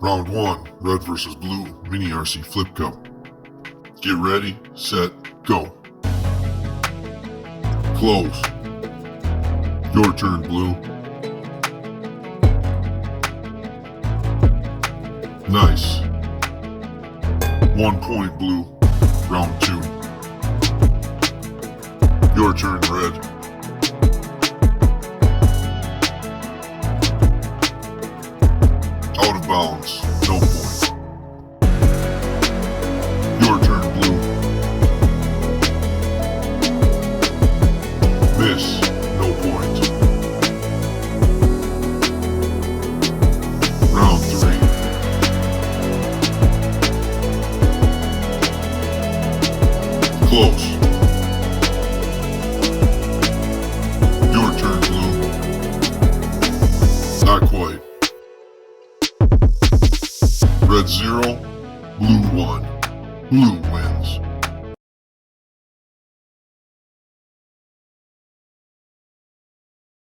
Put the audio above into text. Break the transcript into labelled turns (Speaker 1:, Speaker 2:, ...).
Speaker 1: Round 1, Red vs. Blue, Mini RC Flip Cup. Get ready, set, go. Close. Your turn, Blue. Nice. 1 point, Blue. Round 2. Your turn, Red. Out of bounds, no point. Your turn, Blue. Miss, no point. Round 3. Close. Your turn, Blue. Not quite. Red 0, Blue 1. Blue wins.